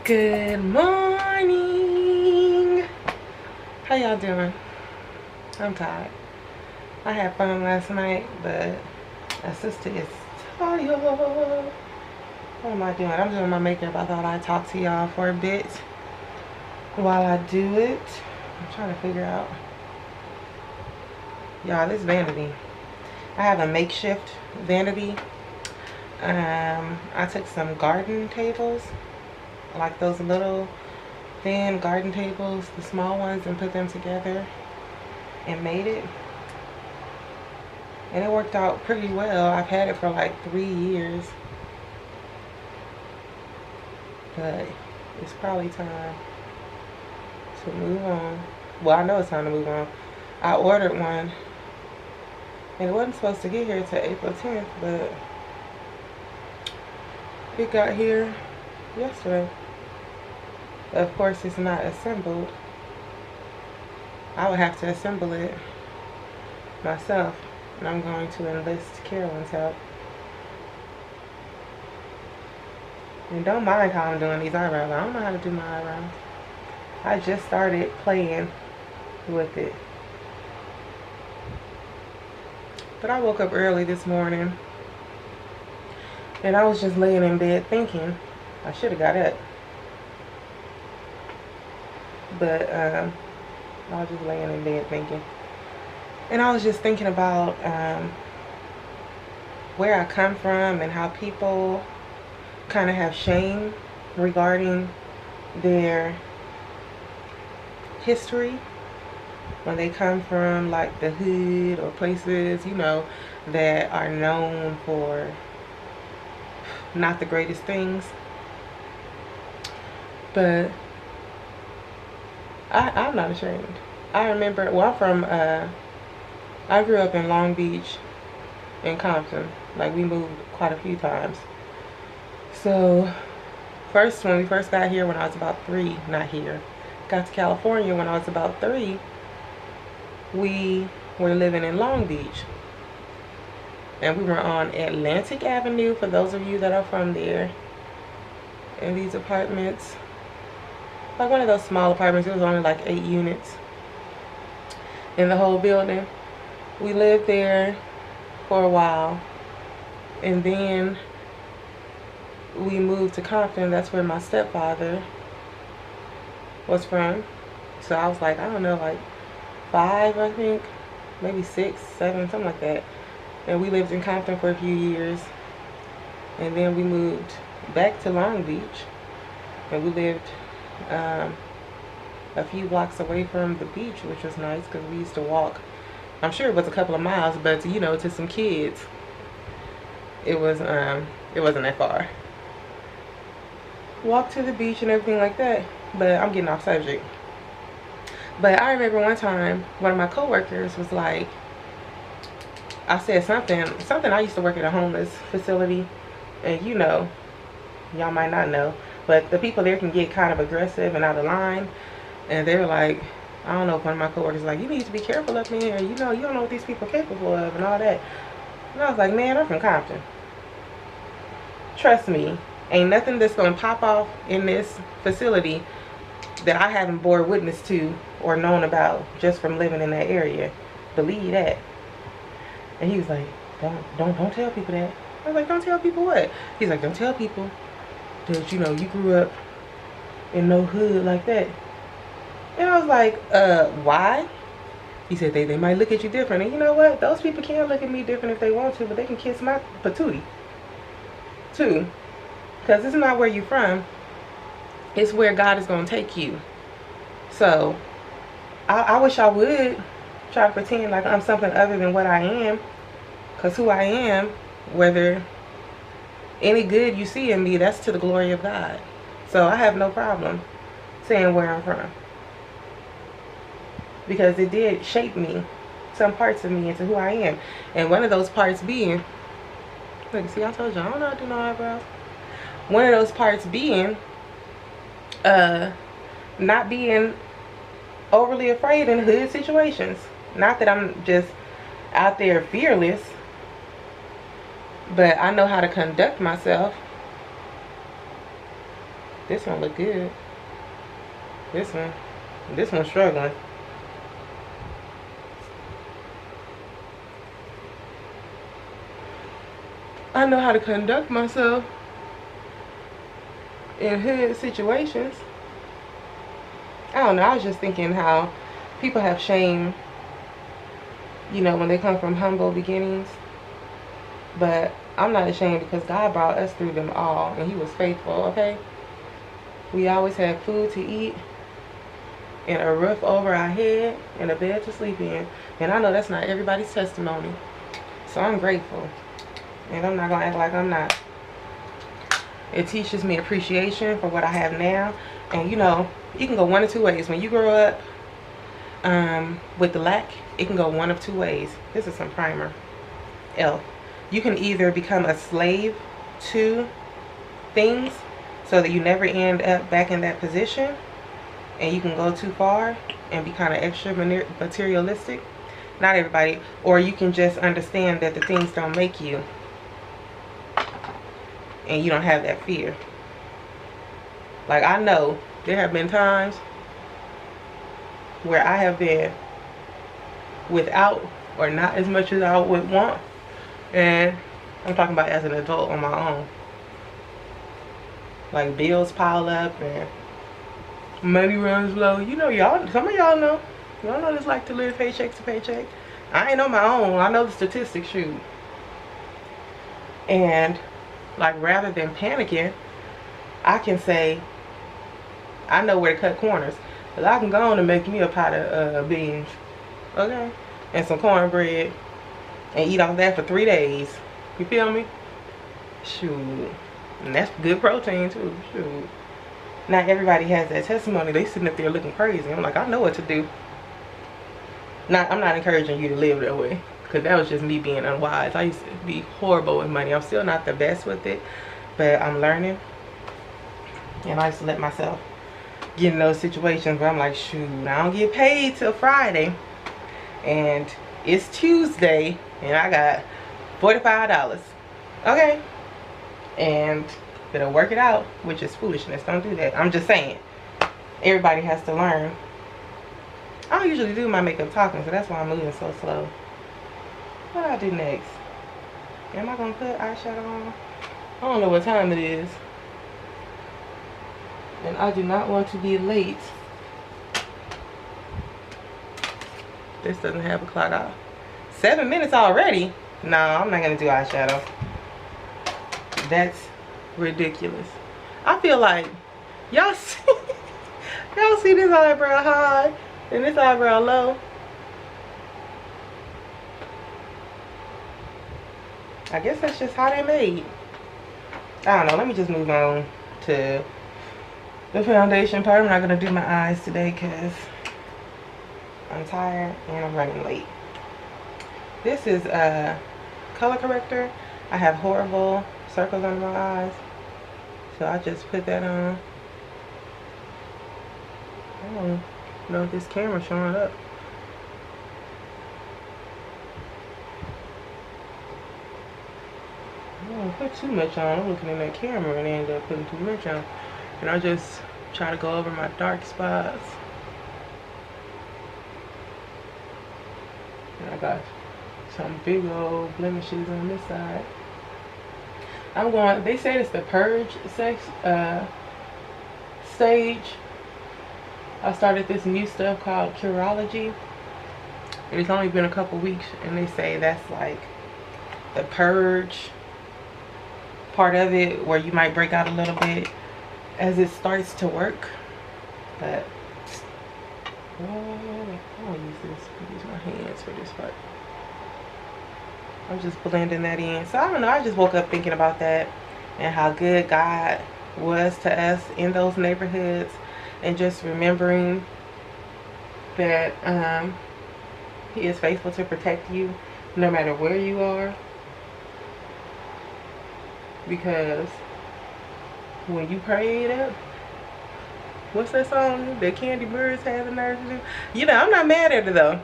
Good morning. How y'all doing? I'm tired. I had fun last night, but my sister is tired. What am I doing? I'm doing my makeup. I thought I'd talk to y'all for a bit while I do it. I'm trying to figure out. Y'all, this vanity. I have a makeshift vanity. I took some garden tables, like those little thin garden tables, the small ones, and put them together and made it. And it worked out pretty well. I've had it for like 3 years. But it's probably time to move on. Well, I know it's time to move on. I ordered one. And it wasn't supposed to get here till April 10th, but it got here yesterday. Of course, it's not assembled. I would have to assemble it myself, and I'm going to enlist Carolyn's help. And don't mind how I'm doing these eyebrows. I don't know how to do my eyebrows. I just started playing with it. But I woke up early this morning, and I was just laying in bed thinking I should have got up. But I was just laying in bed thinking. And I was just thinking about where I come from and how people kind of have shame regarding their history when they come from like the hood or places, you know, that are known for not the greatest things. But I'm not ashamed. I remember, well, I grew up in Long Beach and Compton. Like, we moved quite a few times. So, when we first got here when I was about 3, not here, got to California when I was about 3, we were living in Long Beach. And we were on Atlantic Avenue, for those of you that are from there. And these apartments, like one of those small apartments, it was only like 8 units in the whole building. We lived there for a while, and then we moved to Compton. That's where my stepfather was from. So I was like, I don't know, like 5, I think, maybe 6, 7, something like that. And we lived in Compton for a few years, and then we moved back to Long Beach, and we lived a few blocks away from the beach, which was nice because we used to walk. I'm sure it was a couple of miles, but you know, to some kids, it wasn't that far. Walk to the beach and everything like that. But I'm getting off subject. But I remember one time, one of my coworkers was like, I said something. I used to work at a homeless facility, and you know, y'all might not know, but the people there can get kind of aggressive and out of line. And they were like, I don't know, if one of my coworkers was like, you need to be careful up in here. You know, you don't know what these people are capable of and all that. And I was like, man, I'm from Compton. Trust me, ain't nothing that's going to pop off in this facility that I haven't bore witness to or known about just from living in that area. Believe that. And he was like, don't tell people that. I was like, don't tell people what? He's like, don't tell people that, you know, you grew up in no hood like that. And I was like, why? He said, they might look at you different. And you know what? Those people can look at me different if they want to, but they can kiss my patootie too. Because it's not where you're from. It's where God is going to take you. So, I wish I would try to pretend like I'm something other than what I am. Because who I am, whether any good you see in me, that's to the glory of God. So I have no problem saying where I'm from. Because it did shape me, some parts of me, into who I am. And one of those parts being, look, see, I told you, I don't know how to do no eyebrows. One of those parts being, not being overly afraid in hood situations. Not that I'm just out there fearless, but I know how to conduct myself This one look good. This one's struggling. I know how to conduct myself in hood situations. I don't know, I was just thinking how people have shame, you know, when they come from humble beginnings. But I'm not ashamed because God brought us through them all and he was faithful, okay? We always had food to eat and a roof over our head and a bed to sleep in. And I know that's not everybody's testimony. So I'm grateful. And I'm not going to act like I'm not. It teaches me appreciation for what I have now. And you know, you can go one of two ways. When you grow up with the lack, it can go one of two ways. This is some primer. L. You can either become a slave to things so that you never end up back in that position. And you can go too far and be kind of extra materialistic. Not everybody. Or you can just understand that the things don't make you. And you don't have that fear. Like, I know there have been times where I have been without or not as much as I would want. And I'm talking about as an adult on my own. Like, bills pile up and money runs low. You know, y'all, some of y'all know. Y'all know what it's like to live paycheck to paycheck. I ain't on my own. I know the statistics, shoot. And like, rather than panicking, I can say, I know where to cut corners. But I can go on and make me a pot of beans, okay? And some cornbread, and eat off that for 3 days. You feel me? Shoot. And that's good protein too, shoot. Not everybody has that testimony. They sitting up there looking crazy. I'm like, I know what to do. I'm not encouraging you to live that way. Because that was just me being unwise. I used to be horrible with money. I'm still not the best with it. But I'm learning. And I used to let myself get in those situations where I'm like, shoot, I don't get paid till Friday. And it's Tuesday. And I got $45. Okay. And it'll work it out. Which is foolishness. Don't do that. I'm just saying. Everybody has to learn. I don't usually do my makeup talking. So that's why I'm moving so slow. What do I do next? Am I going to put eyeshadow on? I don't know what time it is. And I do not want to be late. This doesn't have a clock out. 7 minutes already? No, I'm not going to do eyeshadow. That's ridiculous. I feel like y'all see, y'all see this eyebrow high and this eyebrow low. I guess that's just how they're made. I don't know. Let me just move on to the foundation part. I'm not going to do my eyes today because I'm tired and I'm running late. This is a color corrector. I have horrible circles under my eyes. So I just put that on. I don't know if this camera's showing up. I don't put too much on. I'm looking in that camera and end up putting too much on. And I just try to go over my dark spots. And I got some big old blemishes on this side. I'm going, they said it's the purge stage. I started this new stuff called Curology. It's only been a couple weeks and they say that's like the purge part of it, where you might break out a little bit as it starts to work. But I'll use this. I'll use my hands for this part. I'm just blending that in. So I don't know, I just woke up thinking about that and how good God was to us in those neighborhoods, and just remembering that he is faithful to protect you no matter where you are. Because when you prayed up, what's that song that Candy Birds had the nerve to do? You know, I'm not mad at it though,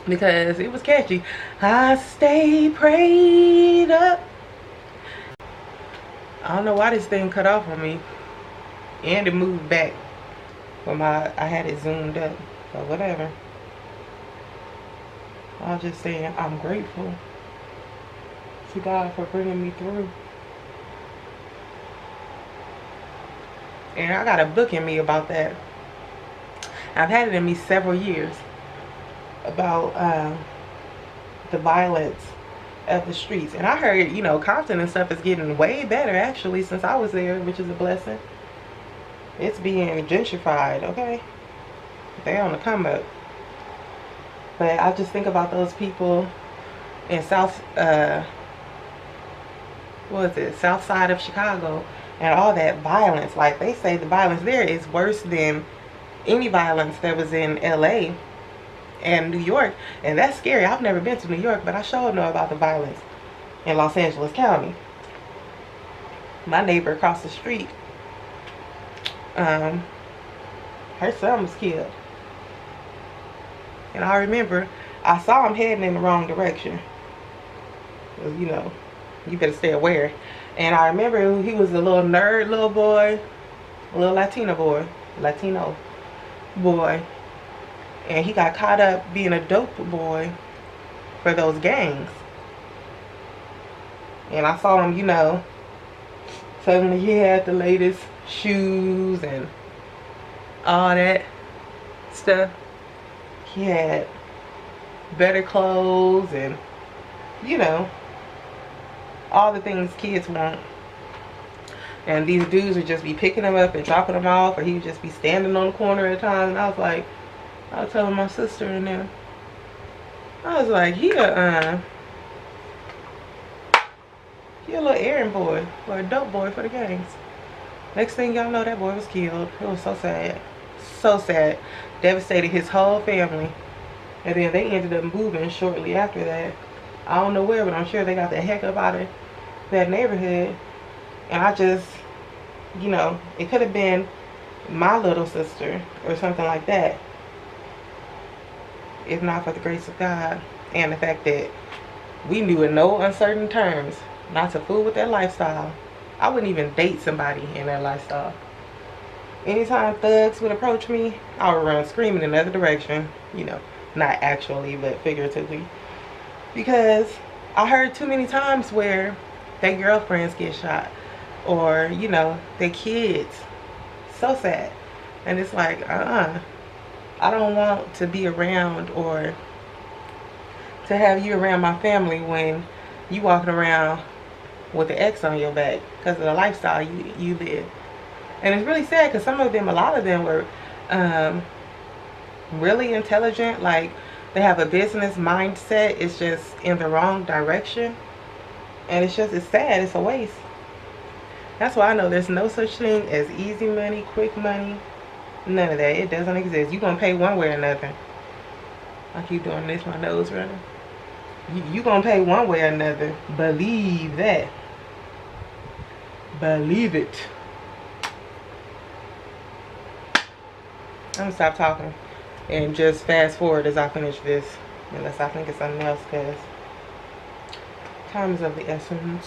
because it was catchy. I stay prayed up. I don't know why this thing cut off on me. And it moved back when I had it zoomed up. So whatever. I was just saying I'm grateful to God for bringing me through. And I got a book in me about that. I've had it in me several years about the violence of the streets. And I heard, you know, Compton and stuff is getting way better actually since I was there, which is a blessing. It's being gentrified, okay? They on the come up. But I just think about those people in South side of Chicago, and all that violence. Like, they say the violence there is worse than any violence that was in LA and New York. And that's scary. I've never been to New York, but I sure know about the violence in Los Angeles County. My neighbor across the street, her son was killed. And I remember I saw him heading in the wrong direction. You know, you better stay aware. And I remember he was a little nerd little boy, a little Latino boy. And he got caught up being a dope boy for those gangs. And I saw him, you know, suddenly he had the latest shoes and all that stuff. He had better clothes and, you know, all the things kids want. And these dudes would just be picking them up and dropping them off, or he would just be standing on the corner at times. And I was like, I was telling my sister and them, I was like, he a little errand boy or a dope boy for the gangs. Next thing y'all know, that boy was killed. It was so sad. So sad. Devastated his whole family. And then they ended up moving shortly after that. I don't know where, but I'm sure they got the heck up out of that neighborhood. And I just, you know, it could have been my little sister or something like that, if not for the grace of God and the fact that we knew in no uncertain terms not to fool with that lifestyle. I wouldn't even date somebody in that lifestyle. Anytime thugs would approach me, I would run screaming in the other direction. You know, not actually, but figuratively. Because I heard too many times where their girlfriends get shot, or, you know, their kids. So sad. And it's like, I don't want to be around or to have you around my family when you walking around with an X on your back because of the lifestyle you live. And it's really sad because some of them, a lot of them were really intelligent. Like, they have a business mindset. It's just in the wrong direction. And it's sad. It's a waste. That's why I know there's no such thing as easy money, quick money. None of that. It doesn't exist. You're going to pay one way or another. I keep doing this, my nose running. You're going to pay one way or another. Believe that. Believe it. I'm going to stop talking and just fast forward as I finish this. Unless I think it's something else, because time is of the essence.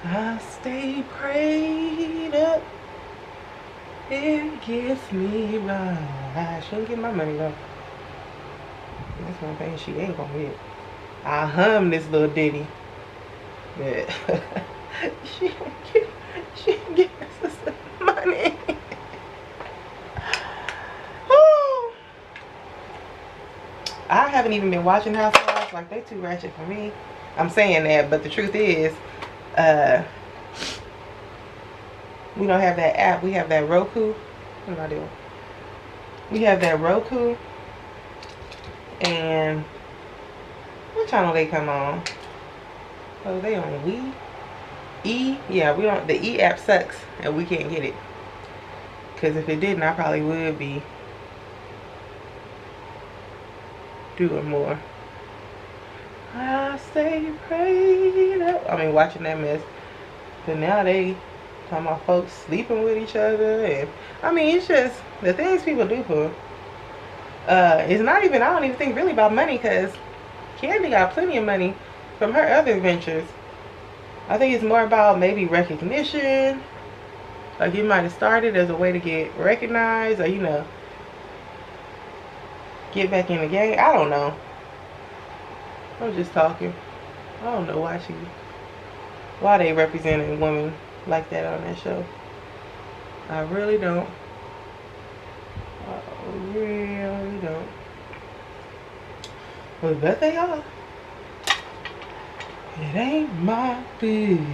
I stay prayed up. It gets me right. She ain't get my money though. That's one thing she ain't gonna get. I hum this little ditty. But she ain't get us some money. I haven't even been watching Housewarming. Like, they too ratchet for me. I'm saying that, but the truth is, we don't have that app. We have that Roku. What am I doing? We have that Roku. And what channel they come on? Oh, they on Wii? E? Yeah, we don't. The E app sucks, and we can't get it. Because if it didn't, I probably would be doing more. I stay prayed up. I mean, watching that mess. But now they Talking about folks sleeping with each other, and I mean, it's just the things people do for. It's not even, I don't even think really about money, because Candy got plenty of money from her other ventures. I think it's more about maybe recognition. Like, you might have started as a way to get recognized, or, you know, get back in the game. I don't know. I'm just talking. I don't know why they representing women like that on that show. I really don't. I really don't. But I bet they are. It ain't my business.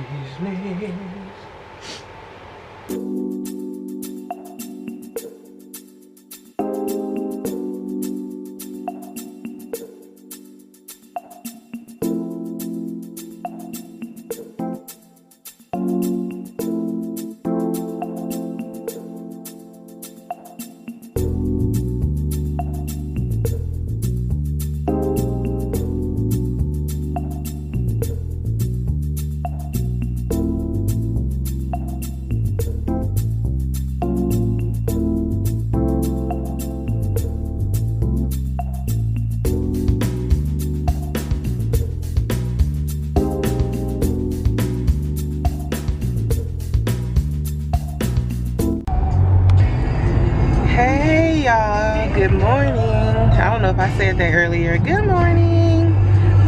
Good morning. I don't know if I said that earlier. Good morning.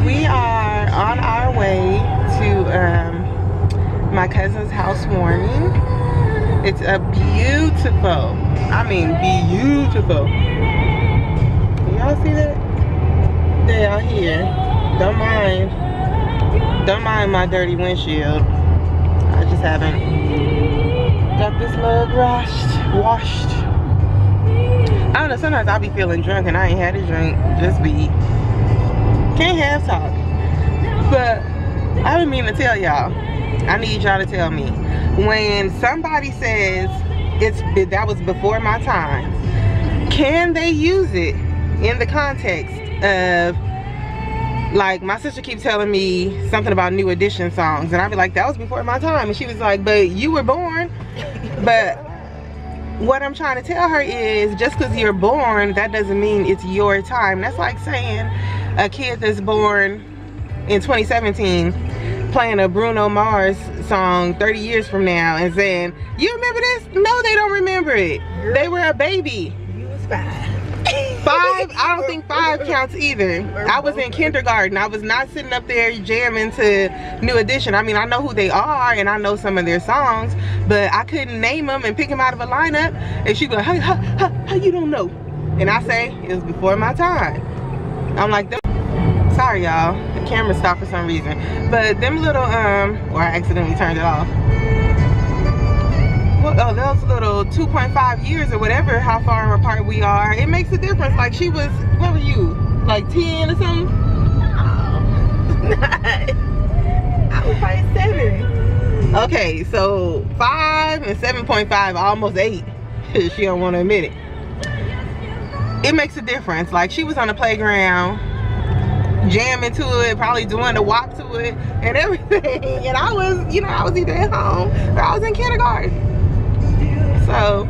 We are on our way to my cousin's housewarming. It's a beautiful, I mean beautiful. Y'all see that? They out here. Don't mind my dirty windshield. I just haven't got this mug washed. I don't know, sometimes I'll be feeling drunk and I ain't had a drink. Just be, can't have talk. But I didn't mean to tell y'all. I need y'all to tell me. When somebody says that was before my time, can they use it in the context of, like, my sister keeps telling me something about New Edition songs, and I'll be like, that was before my time. And she was like, but you were born. But what I'm trying to tell her is, just because you're born, that doesn't mean it's your time. That's like saying a kid that's born in 2017 playing a Bruno Mars song 30 years from now and saying, you remember this? No, they don't remember it. They were a baby. You was 5. 5? I don't think 5 counts either. I was in kindergarten. I was not sitting up there jamming to New Edition. I mean, I know who they are and I know some of their songs, but I couldn't name them and pick them out of a lineup. And she'd be like, how you don't know? And I say, it was before my time. I'm like, sorry y'all, the camera stopped for some reason. But them little, or I accidentally turned it off. Oh, those little 2.5 years or whatever, how far apart we are, it makes a difference. Like, she was, what were you, like 10 or something? No, I was probably 7. Okay, so 5 and 7.5, almost 8. She don't want to admit it. It makes a difference. Like, she was on the playground jamming to it, probably doing the walk to it and everything, and I was, you know, I was either at home or I was in kindergarten. So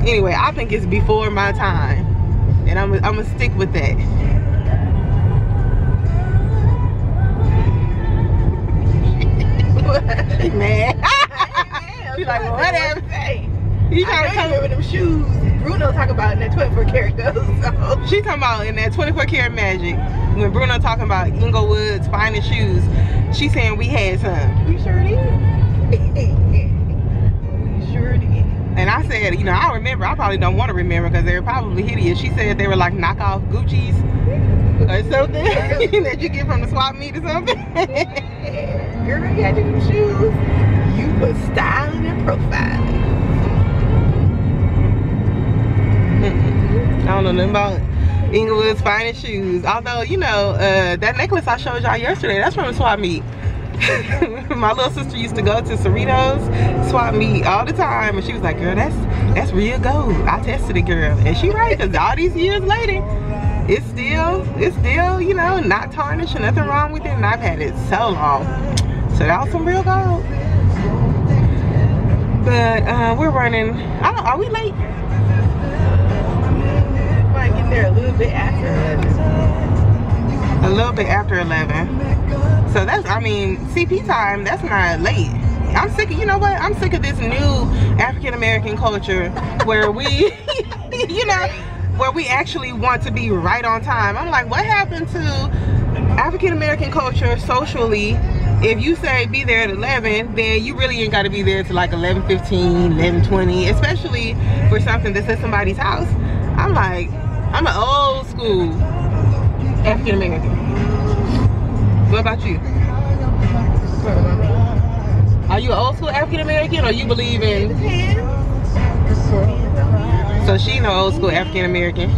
anyway, I think it's before my time, and I'm gonna stick with that. She mad. She's like, well, whatever. You trying to remember them shoes Bruno talking about in that 24 karat goes. So. She talking about in that 24 karat magic, when Bruno talking about Inglewood's finest shoes, she saying we had some. We sure did. We sure did. And I said, you know, I remember. I probably don't want to remember because they were probably hideous. She said they were like knockoff Gucci's or something that you get from the swap meet or something. Girl, you had them shoes. You was styling and profiling. I don't know nothing about Inglewood's finest shoes. Although, you know, that necklace I showed y'all yesterday, that's from the swap meet. My little sister used to go to Cerritos swap meet all the time, and she was like, girl, that's real gold. I tested it, girl. And she right, because all these years later, it's still, you know, not tarnished, nothing wrong with it, and I've had it so long. So that was some real gold. But we're running. I don't. Are we late? Might get there a little bit after 11. A little bit after 11. So that's, I mean, CP time. That's not late. I'm sick of, you know what? I'm sick of this new African American culture where we, you know, where we actually want to be right on time. I'm like, what happened to African American culture socially? If you say be there at 11, then you really ain't got to be there till like 11:15, 11:20, especially for something that's at somebody's house. I'm like, I'm an old school African American. What about you? Are you an old school African American, or you believe in? So she no old school African American.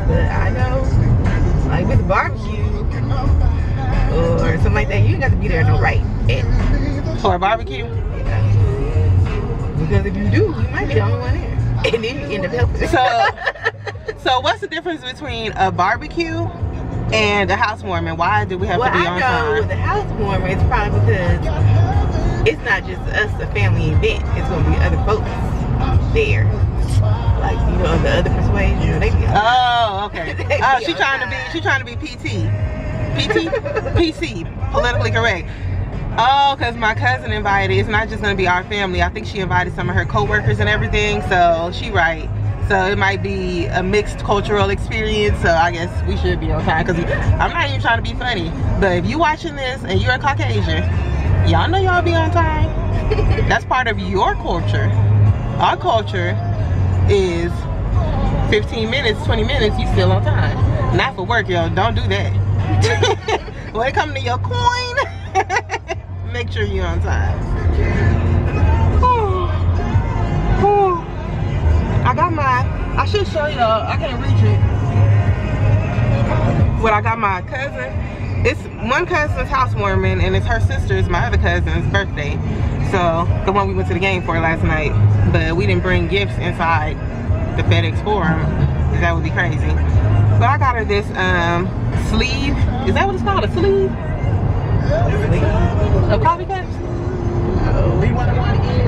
But I know, like with the barbecue or something like that, you ain't got to be there no right at. For a barbecue? Yeah. Because if you do, you might be the only one there, and then you end up helping. So what's the difference between a barbecue and a housewarming? Why do we have to be on time? With the housewarming, it's probably because it's not just us, a family event. It's gonna be other folks there, like, you know, the other persuasion. They be oh, okay. Oh, she's trying to be PC, PC, politically correct. Oh, because my cousin invited. It's not just gonna be our family. I think she invited some of her co-workers and everything. So she right. So it might be a mixed cultural experience. So I guess we should be on time, because I'm not even trying to be funny. But if you watching this and you're a Caucasian, y'all know y'all be on time. That's part of your culture. Our culture is 15 minutes, 20 minutes, you still on time. Not for work, y'all. Don't do that. When it comes to your coin, make sure you're on time. I got my, I should show y'all, I can't reach it. But I got my cousin. It's one cousin's housewarming, and it's her sister's, my other cousin's birthday. So, the one we went to the game for last night. But we didn't bring gifts inside the FedEx Forum, because that would be crazy. But I got her this sleeve. Is that what it's called? A sleeve? Of coffee cups?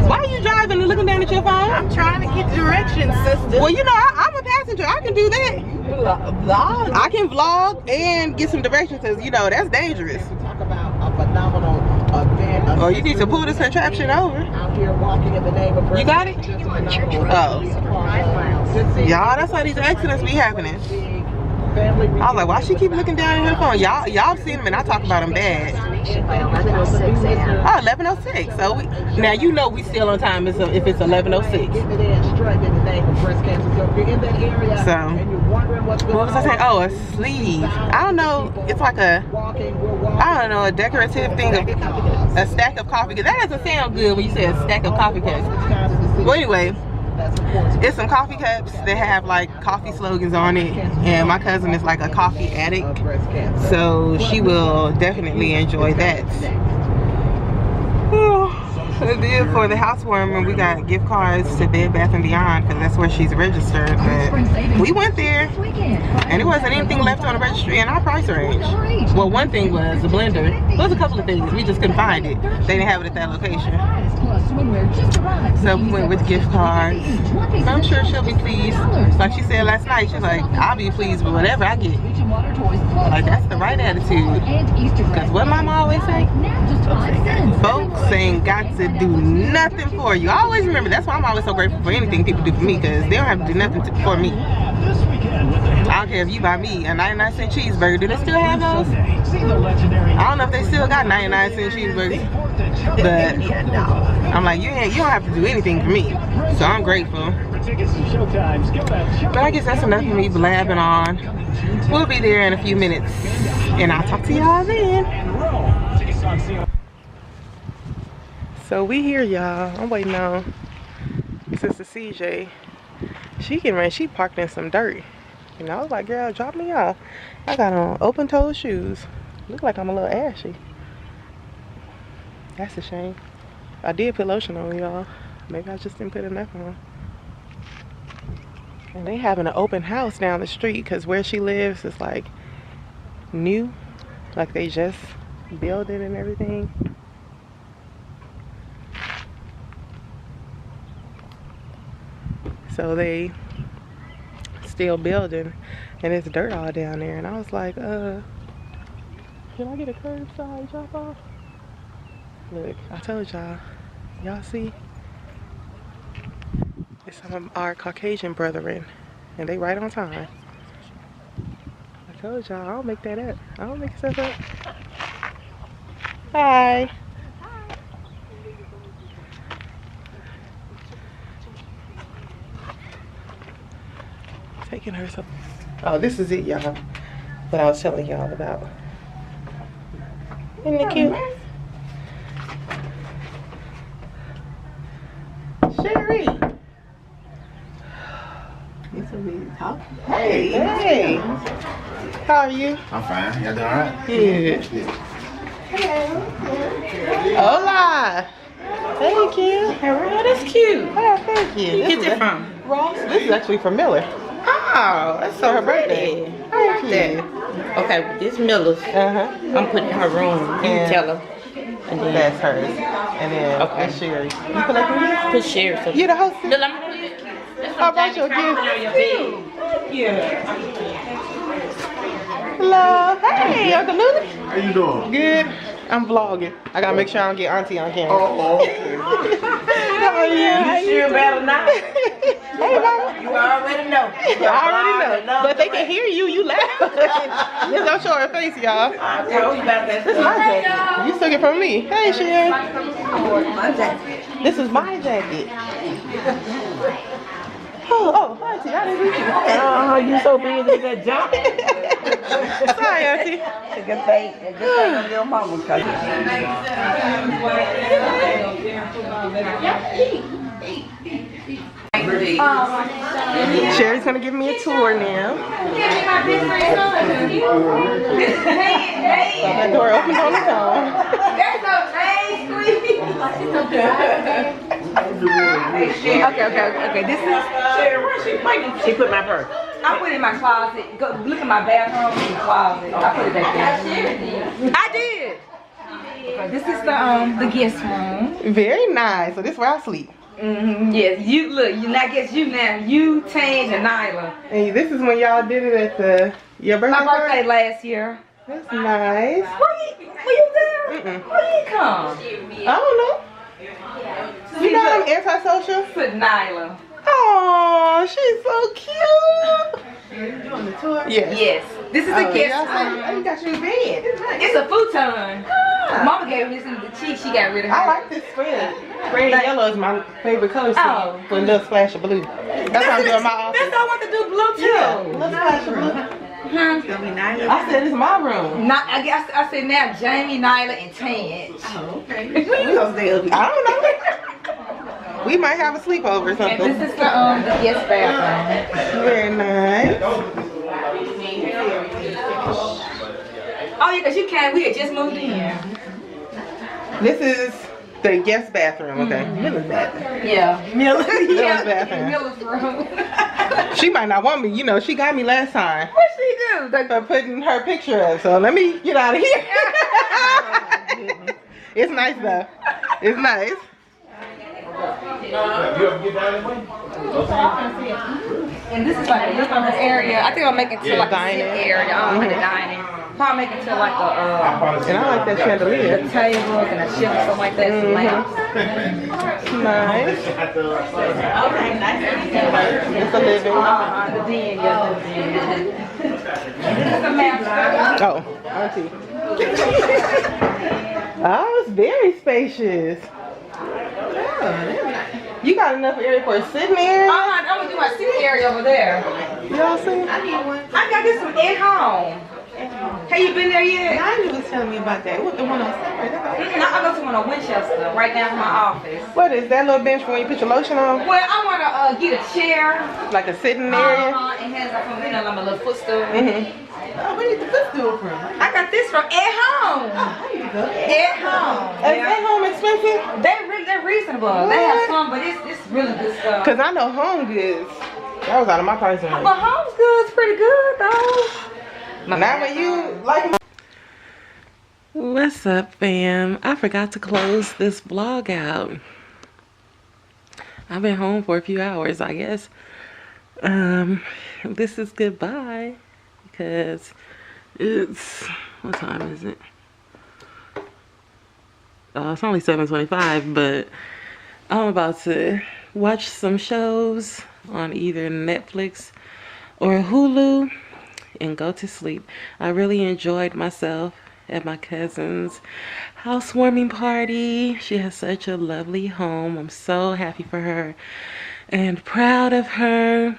Why are you driving and looking down at your phone? I'm trying to get directions, sister. Well, you know, I'm a passenger. I can do that. Vlog? I can vlog and get some directions, because, you know, that's dangerous. Oh, you need to pull this contraption over. You got it? Oh. Y'all, that's how these accidents be happening. I was like, why she keep looking down at her phone? Y'all seen them, and I talk about them bad. Oh, 11:06. So now you know we still on time if it's 11:06. So what was I saying? Oh, a sleeve. I don't know. It's like a, I don't know, a decorative thing, a stack of coffee. That doesn't sound good when you say a stack of coffee cups. Well, anyway. It's some coffee cups that have like coffee slogans on it, and my cousin is like a coffee addict, so she will definitely enjoy that. And then for the housewarming, we got gift cards to Bed Bath & Beyond, because that's where she's registered. But we went there, and there wasn't anything left on the registry in our price range. Well, one thing was a blender. There was a couple of things, we just couldn't find it. They didn't have it at that location. So we went with gift cards. So I'm sure she'll be pleased. Like she said last night, she's like, I'll be pleased with whatever I get. Like, that's the right attitude. Because what mama always say? Folks ain't got to do nothing for you. I always remember, that's why I'm always so grateful for anything people do for me, because they don't have to do nothing for me. I don't care if you buy me a 99-cent cheeseburger. Do they still have those? I don't know if they still got 99-cent cheeseburgers. But I'm like, you don't have to do anything for me. So I'm grateful. But I guess that's enough of me blabbing on. We'll be there in a few minutes, and I'll talk to y'all then. So we here, y'all. I'm waiting on Sister CJ. She parked in some dirt. And I was like, girl, drop me off. I got on open-toed shoes. Look like I'm a little ashy. That's a shame. I did put lotion on, y'all. Maybe I just didn't put enough on. And they having an open house down the street, because where she lives is like new. Like they just built it and everything. So they still building, and it's dirt all down there. And I was like, can I get a curbside drop off? Look, I told y'all. Y'all see? It's some of our Caucasian brethren, and they right on time. I told y'all, I don't make that up. I don't make stuff up. Hi. Taking her some. Oh, this is it, y'all. What I was telling y'all about. Isn't it cute? Sherry. Hey. Hey. How are you? I'm fine. Y'all doing alright? Good. Hola. Thank you. Oh, that's cute. Oh, thank you. Where you get it from? Ross. This is actually from Miller. Oh, that's so her pretty. birthday. I like that. Okay, this Miller's. I'm putting in her room. You And tell her. And then that's hers. And then okay. that's Sherry. You collecting these? put share some. You the host? Look, I'm gonna I brought you a gift. Yeah. Hello. Hey, Uncle Lily. How you doing? Good. I'm vlogging. I gotta make sure I don't get auntie on camera. Oh, okay. How are you? You sure better not. Hey, mama. You already know. I already know. But they can hear you. You laugh. Just don't show her face, y'all. I told you about that. This is my jacket. You took it from me. Hey, Sherry. My jacket. This is my jacket. Oh, auntie, I didn't meet you. Oh, you so busy with that jump. Sorry, auntie. Good thing on your mama. Sherry's gonna give me a tour now. So that door opens on its own. Okay. This is she put my purse. I put it in my closet. Go look at my bathroom in the closet. I put it back there. I did. Okay, this is the guest room. Very nice. So this is where I sleep. Yes, you look. I guess you now. You, Tange, and Nyla. And this is when y'all did it at your birthday. My birthday last year. That's nice. Were you there? Where you come? I don't know. You know I'm antisocial. Put Nyla. Oh, she's so cute. You on the tour? Yes. This is a guest room. You got your bed. It's a futon. Mama gave me this in the cheek. She got rid of it. I like this spread. Red and yellow is my favorite color scheme with a little splash of blue. That's what I'm doing in my office. That's what I want to do blue too. Yeah, little splash of blue. I said it's my room. I said now Jamie, Nyla, and Tange. Oh, okay. I don't know. We might have a sleepover or something. And this is the guest bathroom. Very nice. Oh yeah, because you can't. We had just moved in. This is the guest bathroom. Okay. Miller's bathroom. Yeah, Miller's bathroom. Miller's room. She might not want me. You know, she got me last time. What she do? For putting her picture up. So let me get out of here. It's nice though. It's nice. And this is like a living room area. I think I'll make it to like a dining area. I'm the dining. Probably make it to like a and I like that chandelier. The tables and a shelf or something like that. Some lamps. Nice. Okay, nice. It's a living. The den, yeah, the den. This is the master. Oh, auntie. Oh, it's very spacious. You got enough area for a sitting area? I'm gonna do my sitting area over there. Y'all see? I need one. I got this from at home. Have you been there yet? Nigel was telling me about that. What, the one on Sunday? I go to one on Winchester, right down from my office. What is that little bench for when you put your lotion on? Well, I want to get a chair. Like a sitting area? It has like a little footstool. Oh, where did the footstool from? I got this from at home. At home. Is at home expensive? They're reasonable. What? They have some, but it's really good stuff. Cause I know Home Goods. That was out of my price range. But Home's Goods pretty good though. Not when you like. What's up, fam? I forgot to close this vlog out. I've been home for a few hours, I guess. This is goodbye because it's, what time is it? It's only 7:25, but I'm about to watch some shows on either Netflix or Hulu and go to sleep. I really enjoyed myself at my cousin's housewarming party. She has such a lovely home. I'm so happy for her and proud of her.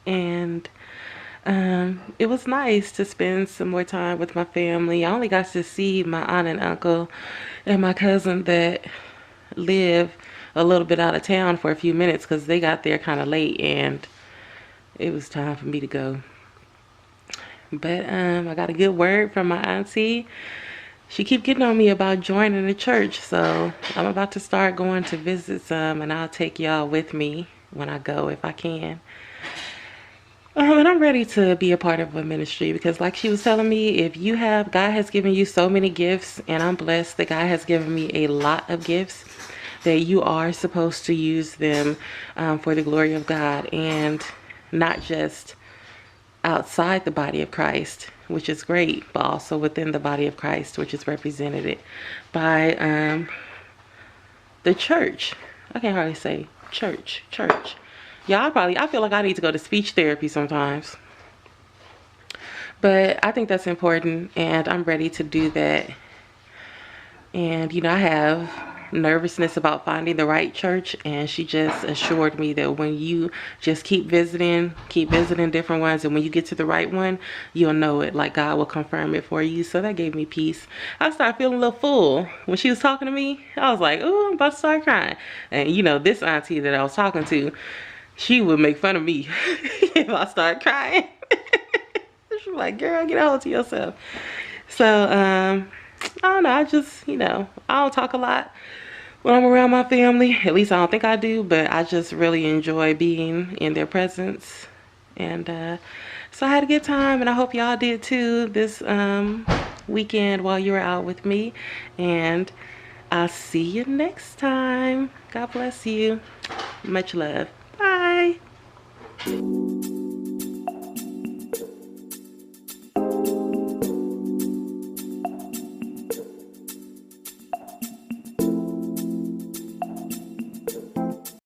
And it was nice to spend some more time with my family. I only got to see my aunt and uncle and my cousin that live a little bit out of town for a few minutes because they got there kind of late and it was time for me to go. But I got a good word from my auntie. She keep getting on me about joining the church, so I'm about to start going to visit some, and I'll take y'all with me when I go if I can. And I'm ready to be a part of a ministry because like she was telling me, if you have, God has given you so many gifts, and I'm blessed that God has given me a lot of gifts, that you are supposed to use them for the glory of God, and not just outside the body of Christ, which is great, but also within the body of Christ, which is represented by the church. I can't hardly say church. Y'all I feel like I need to go to speech therapy sometimes. But I think that's important, and I'm ready to do that. And you know, I have nervousness about finding the right church, and she just assured me that when you just keep visiting different ones, and when you get to the right one, you'll know it, like God will confirm it for you. So that gave me peace. I started feeling a little full when she was talking to me. I was like, oh, I'm about to start crying. And you know, this auntie that I was talking to, she would make fun of me if I start crying. She was like, girl, get a hold of yourself. So I don't know, I just, you know, I don't talk a lot when I'm around my family. At least I don't think I do, but I just really enjoy being in their presence. And so I had a good time, and I hope y'all did too this weekend while you were out with me. And I'll see you next time. God bless you. Much love. Bye.